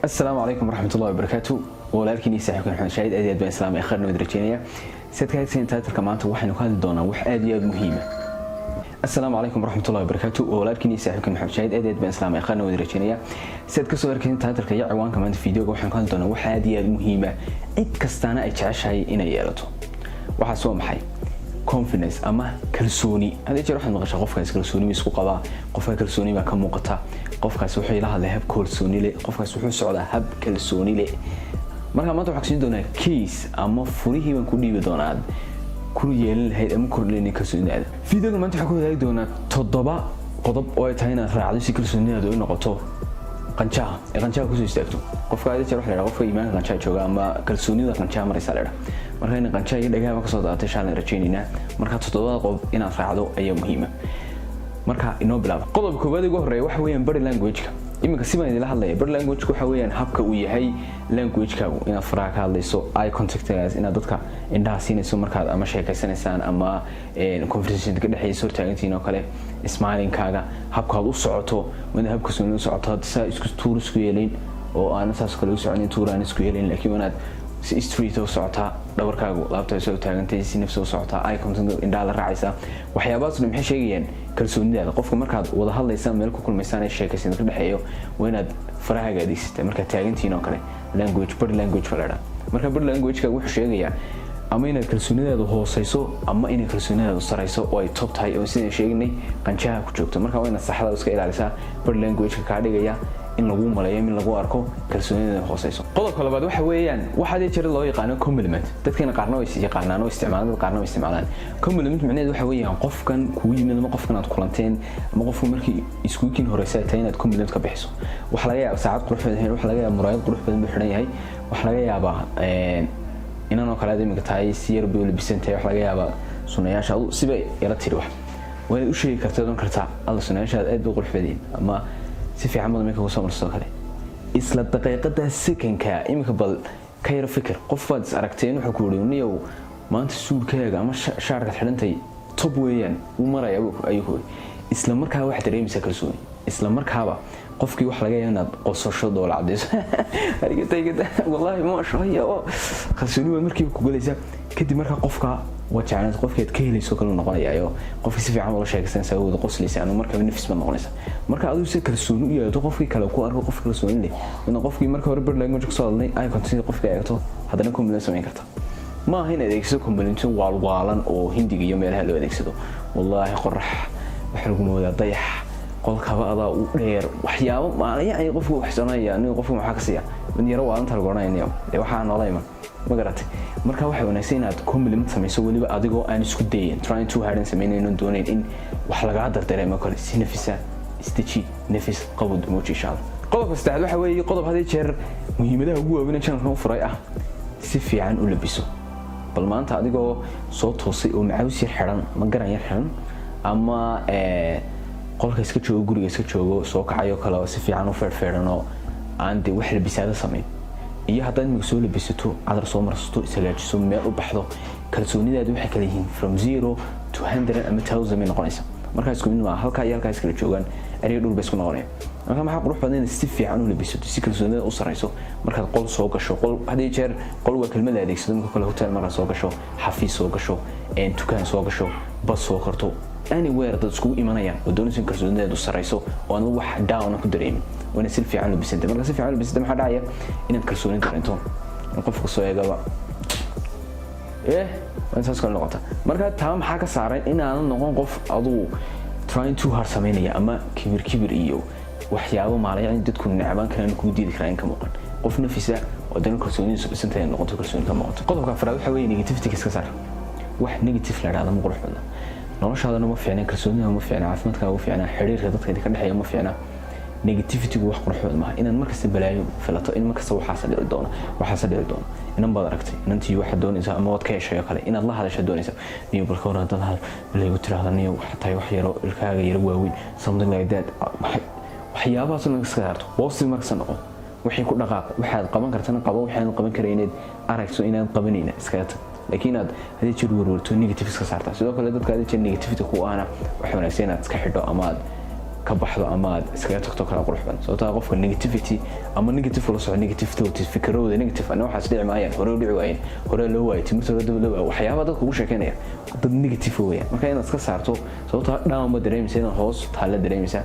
السلام عليكم ورحمة الله وبركاته ولكن يسعدكم محمد شاهد أديات بن إسلام آخرنا مدرجينية سيدك سنتات كمانته وحنا كهذا دونا وح أديات مهمة. السلام عليكم ورحمة الله وبركاته ولكن يسعدكم محمد شاهد أديات بن إسلام آخرنا مدرجينية سيدك سؤال كنتات الكيا عوان كمان فيديو وحنا كهذا دونا وح أديات مهمة كستانا أتعش هاي إنا يالته وحسوا محي confidence أما كلسوني هذا يجي راح نقاش قفكاس كلسوني مسكو قبا قفكاس كلسوني ما كم موقتها قفكاس وحي لها ذهب كلسوني لي قفكاس وحي سعودة هب كلسوني لي marka maanta waxaan doonaa case ama furihii baan ku dhiibi doonaa ku yeelin lahayd ama kordhinay kalsoonida fiidiyoga maanta waxaan ku wadaagi doonaa 7 qodob oo ay tahay inaad raacdo si kalsoonida u noqoto qanjaha ku soo istaagto qofka aad jeer wax la qofka iimaanka qanjaha jooga ama kalsoonida qanjaha maraysa leeyahay marka in qanjaha iyo dhagaha ka soo daatay shaan rajaynina marka 7 qodob inaad raacdo ayaa muhiim ah marka inoo bilaabo qodobka koowaad ugu horeeya waxa weeyaan body language-ka iminka si baan idin hadlaya body language waxa weeyaan habka uu yahay language-kaagu inaad faraha ka hadlayso eye contact-gaas inaad dadka indhaha siinayso markaad ama sheekaysanaysaan ama conversation ka dhaxayso hortaagantiin oo kale smiling-kaaga habkaad u socoto wada habka soo socoto saa isku tuur isku yeelin oo aan saas kale u soconin tuuraan isku yeelin laakiin wanaad si street oo socota dhabarkaagu laabta soo taagantay si nafsi oo socota eye contact indhaha la raacaysa waxyaabahaas maxay sheegayaan kalsoonidaada qofka markaad wada hadlaysaa meel ku kulmaysaan sheekaysan ka dhaxeeyo waa inaad farahaaga adeegsatay marka taagantiin oo kale language body language falada marka body language-ka wuxuu sheegayaa ama inaad kalsoonidaada hooseyso ama inaad kalsoonidaada sareyso oo ay top tahay oo sidaan sheegnay qanjaha ku joogto marka waa inaad saxda iska ilaalisaa body language-ka ka dhigaya in lagu maleeyo in lagu arko kalsoonida hooseyso qodobka labaad waxa weeyaan waxa jira loo yaqaan compliment dadkana qaarna way yaqaanaan oo isticmaalaan qaarna way isticmaalaan compliment macnaheedu waxa weeyaan qofkan ku yimid ama qofkan aad kulanteen ama qofku markii isku kiin horeysay tahay inaad compliment ka bixiso waxa laga yaabaa saacad qurux badan waxa laga yaabaa muraayad qurux badan xiran yahay waxa laga yaabaa inaan kala imika tahay siyar bii labisantay waxa laga yaabaa sunayaasha sibay ila tiri wax way u sheegi kartaa doon kartaa alla sunayaasha aad u qurux badan ama si fiican ma markaa soo marso kale isla daqiiqada second-ka imika bal ka yar fikir qof waad aragteen wuxuu ku yiri maanta suudkaaga ama shaarka xidhantay top weeyaan uu maray ayuu isla markaa wax dareemaysa kalsooni isla markaaba qofkii wax laga yaabaa qosasho dool cadeys ariga wallahi ma shaqeeyo kalsooni waa markii ku galaysa kadib markaa qofka wajacnad qofkeed ka helayso kala noqonayo qofka si fiican loo sheegaysan sababta qoslaysa ama markaa nafis ma noqonaysa marka adigu si kalsooni u yeelato qofkii kale ku arko qof kalsooni leh in qofkii marka hore body language ku soo hadlay ay contact qofka eegto hadana compliment sameyn karta ma aha in adeegso compliment waalwaalan oo hindiga iyo meelaha loo adeegsado wallahi qorax waxa lagu moodaa dayax qolkaba adaa u dheer waxyaabo maaliya ay qofku wax sanaya inuu qofku waxa ka siiya in yaro waa inta lagu oranayo waxa noolayma ma garatay marka waxa wanaagsan inaad compliment samayso waliba adigoo aan isku dayin trying to hard and sameeyno doonayn in wax laga dardareemo kale si nafisa istaji nafis qabad muuji insha Allah qodobka saddexaad waxa weeye qodob hadii jeer muhiimadaha ugu waaweyn ee channel-ka u furay ah si fiican u labiso bal maanta adigoo soo toosay oo macaws yar xiran ma garan yar xiran ama qolka iska joogo guriga iska joogo soo kacayo kale si fiican u feerfeerano aan de wax labisaada sameyn iyo haddii aad soo labisato adar soo marsato isagaajiso meel u baxdo kalsoonidaadu waxay kala yihiin from 0 to 100 ama 1000 min noqonaysa marka isku mid ma halka iyo halka iskala joogan ariga dhul bay isku noqonayaan marka maxaa qurux badan in si fiican u labisato si kalsoonida u sareyso marka qol soo gasho qol hadii jeer qol waa kelmad adeegsado marka kale hotel marka soo gasho xafiis soo gasho dukaan soo gasho bas soo karto anywhere dad isku imanayaan oo doonaysan kalsoonideedu sareyso oo aan wax down ku dareemin wana si fiican u bisanta marka si fiican u bisanta maxaa dhacaya inaad kalsooni dareento qofka soo eegaba intaas kale noqota marka taa maxaa ka saaray inaan noqon qof aduu trying to hard sameynaya ama kibir iyo waxyaabo maalaya dadku nacbaan karaan ku diidi karaan ka muuqan qof nafisa oo dan kalsoonidiisu bisanta noqoto kalsooni ka muuqato qodobka afraad waxa weeye negativity iska saar wax negative la raadamo qurux badan noloshaadana ma fiicna kalsoonida ma fiicna caafimaadkaaga ma fiicna xiriirka dadka ka dhaxeeya ma fiicna negativity wax qurxoon ma inaan markasta balaayo filato in markasta waxa dhici doono inaan baad aragtay inantii waxa doonaysa ama wad ka heshay kale inaad la hadasho doonaysa niyo balka hore dad leeyo tiraahdanay wax tahay wax yaro ilkaaga yar waaweyn something like that waxyaabahaas oo iska saarto boostii markasta noqon wixii ku dhaqaaq waxaad qaban kartana qabo waxaan qaban karayneed aragto inaad qabanayna iska laakiin aad hadii jir warwarto negative iska saartaa sidoo kale dadka hadii jir negativity ku aana wax wanaagsan inaad iska xidho ama aad ka baxdo ama aad iskaga tagto kala qurux badan sababtoo qofka negativity ama negative la socdo negative thoughts fikirrooda negative ana waxaas dhici maayaan hore u dhici waayeen hore loo waayay timirta dawladda waxyaabo dadku ugu sheekeynaya dad negative weeyaan marka inaad iska saarto sababtoo down ma dareemaysa inaad hoos taala dareemaysa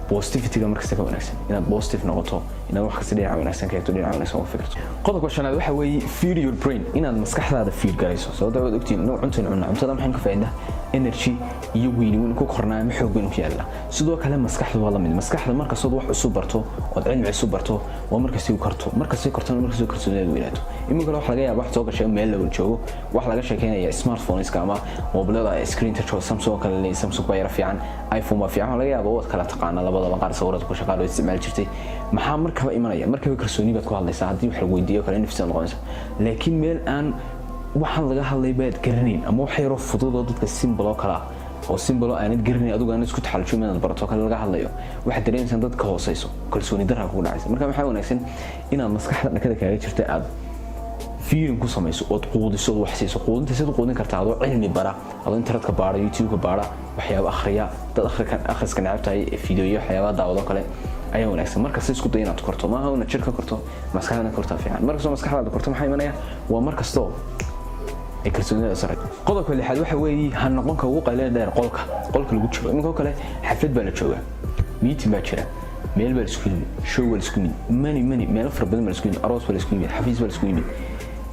positivity markasta ka wanaagsan inaad positive noqoto inaad wax kasta dhinaca wanaagsan ka hegto dhinaca wanaagsan u fikirto qodobka shanaad waxa weeye feed your brain inaad maskaxdaada feed garayso sababtoo aad ogtiin inuu cuntada maxay ka faa'iidaa energy iyo weyn ku kornaa ma xoog weyn ku yaala sidoo kale maskaxdu waa la mid maskaxda marka wax cusub barto oo cilmi cusub barto waa markasta markasta kalsoonida weynaato imika wax laga yaabo wax soo gashay meel la joogo wax laga sheekeynaya smartphones ama mobilada screen touch Samsung kale Samsung baa yara fiican iPhone baa fiican laga yaabo wad kala taqaana labadaba qaar sawirada ku shaqaalo isticmaal jirtay maxaa markaba imanaya markaba kalsooni baad ku hadlaysaa haddii wax lagu weydiiyo kale nafsiga noqonaysa laakiin meel aan waxaan laga hadlay baad garanayn ama wax yar oo fudud oo dadka simple kala oo simple aanad garanayn adigu aan isku taxaljuumin inaad barato kale laga hadlayo waxa dareemaysan dadka hooseyso kalsooni darra ku dhacaysa marka maxaa wanaagsan inaad maskaxda dhakada kaaga jirta aad fiirin ku samayso oo quudiso wax siiso quudinta sidoo quudin kartaa adoo cilmi bara adoo internetka baara YouTube-ka baara waxyaabo akhriya dad akhriska nacabtaay fiidiyoyo waxyaabo daawado kale ayaa wanaagsan marka si isku day inaad korto maaha una jirka korto maskaxdana korto fiican marka soo maskaxdaada korto maxay imanaya waa markasto ay kalsoonida sare qodobka lixaad waxa weeye han noqon ka ugu qayleen dheer qolka lagu jiro iminka kale xaflad baa la joogaa meeting baa jira meel baa isku yimid show baa isku yimid many meel farbadan baa isku yimid aroos baa isku yimid xafiis baa isku yimid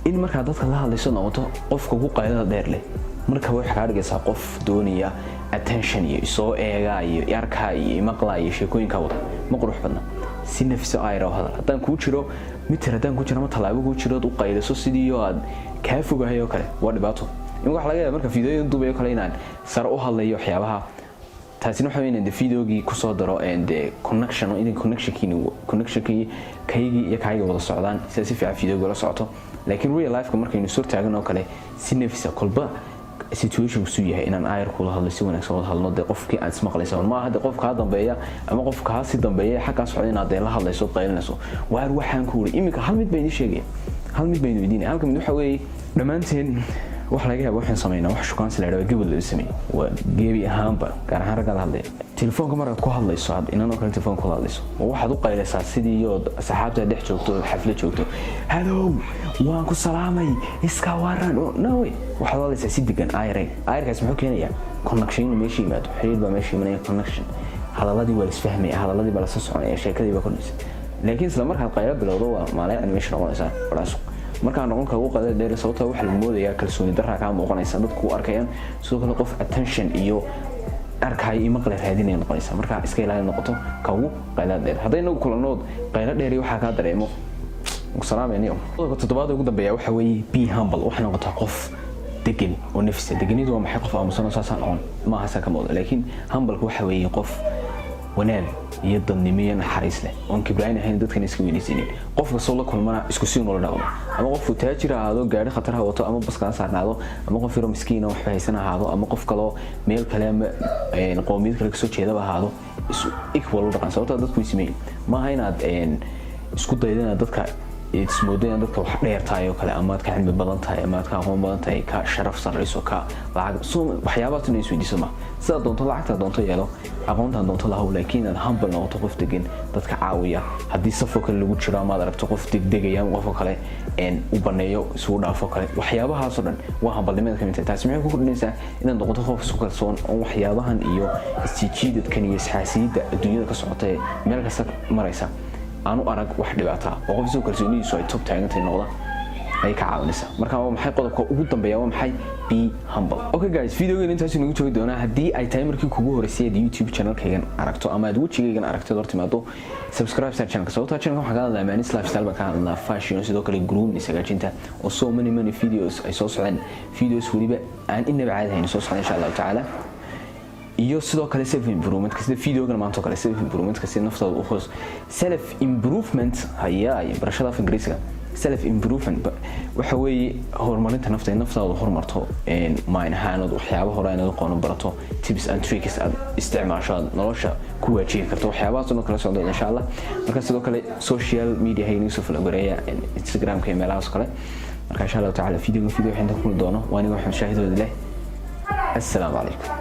in marka dadka la hadlayso noqoto qofka ugu qaylada dheer leh marka wax ka dhigaysa qof doonaya attention iyo soo eega iyo yarka iyo maqla iyo sheekooyinka wada ma qurux badna si nafsi ayro hadaan ku jiro hadaan ku jiro ma talaabo ku jiro u qayliso sidii aad ka fogahay oo kale waa dhibaato in wax laga yaabo marka fiidiyo duubayo kale inaan sar u hadlayo waxyaabaha taasina waxa weeyaan fiidiyogii ku soo daro connection-kii kaygi iyo kayga wada socdaan si fiican fiidiyogii la socoto laakiin real life-ka markaynu soo taagan oo kale si nafsi kolba situation ku yahay inaan ayr kula hadlo si wanaagsan wada hadlo qofkii aad ismaqlayso ma aha qofka dambeeya ama qofka si dambeeya xaqaa socda inaad la hadlayso qaylinayso waar waxaan ku wari imika hal mid bayni sheegay hal mid bayni weydiinay halka mid waxa weeye dhamaanteen wax laga yaabo waxaan sameeynaa wax shukaan si la yiraahdo gabadh la sameeyay waa gebi ahaanba gaar ahaan ragga la hadlay telefoonka markaad ku hadlayso aad inaan oo kale telefoonka ku hadlayso waxaad u qaylaysaa sidii iyo asxaabta dhex joogto xaflad joogto hello waan ku salaamay iska waran no way waxaad hadlaysaa si degan ayarkaas muxuu keenayaa connection meeshii yimaado xiriir baa meeshii imanaya connection hadaladii waa isfahmay hadaladii baa la soo soconaya sheekadii baa kordhaysa laakiin isla markaad qaylo bilowdo waa maalin animation noqonaysa walaasoo marka noqon ka ugu qadar dheer sababta waxa la moodayaa kalsooni darra ka muuqanaysa dadku arkayaan sidoo kale qof attention iyo arkay ima qala raadinay noqonaysa marka iska ilaalin noqoto ka ugu qaylo dheer hadaynu kulanood qaylo dheer waxa ka dareemo salaameenyo qodobka toddobaad ugu dambeeya waxa weeye be humble waxa noqotaa qof degan oo nafsi deganidu waa maxay qof aamusan saasan on ma hasa ka moodo laakiin humble waxa weeye qof wanaag iyo dadnimo naxariis leh oo kibraan ahayn dadkan iska weynaysiin qofka soo la kulmana isku sii nolol dhaw ama qof taajir ahaado gaari khatar ah wato ama bas ka saarnaado ama qof yaro miskiin ah wax haysan ahaado ama qof kale meel kale ama qoomiyad kale ka soo jeedaba ahaado equal u dhaqan sababta dadku ismay ma haynaad isku daydana dadka ismoodeen dadka wax dheer tahay oo kale ama ka cilmi badan tahay ama ka aqoon badan tahay ka sharaf sareyso ka lacag soo waxyaabaha inay isweydiiso ma sida doonto lacagta doonto yeelo aqoonta doonto la hawla laakiin aad humble noqoto qof degan dadka caawiya hadii safo kale lagu jiro ama aragto qof degdegaya ama qof kale u baneeyo isugu dhaafo kale waxyaabahaas oo dhan waa humble-nimada kamid tahay taasi maxay ku kordhinaysaa inaad noqoto qof isku kalsoon oo waxyaabahan iyo istijiidadkan iyo isxaasiyada adduunyada ka socota meel kasta maraysa aanu arag wax dhibaata oo qof soo kalsoonidiisu ay top taagantay noqda ay ka caawinaysaa marka waa maxay qodobka ugu dambeeya waa maxay be humble okay guys videogan intaas inagu joogi doonaa hadii ay tahay markii kugu horeysay YouTube channel-kaygan aragto ama aad wajigaygan aragto hortimaado subscribe to channel sababta channel waxaan ka hadlaa maanis lifestyle baan ka hadlaa fashion sidoo kale groom isagaajinta oo so many videos ay soo socdaan videos waliba aan inaba caadi ahayn soo socdaan insha Allah taala iyo sidoo kale self improvement kasi videogan maanta kale self improvement kasi naftaada u hoos self improvement hayaa barashada Ingiriisiga self improvement waxa weeye horumarinta naftaada horumarto mind ahaanad waxyaabo hore inaad qoon barato tips and tricks aad isticmaasho nolosha ku waajihi karto waxyaabahaas oo kala socdo insha Allah marka sidoo kale social media hayni soo falgareeya Instagram ka emails kale marka insha Allah taala video waxaan ku doono waa aniga waxaan shaahidooda leh assalaamu calaykum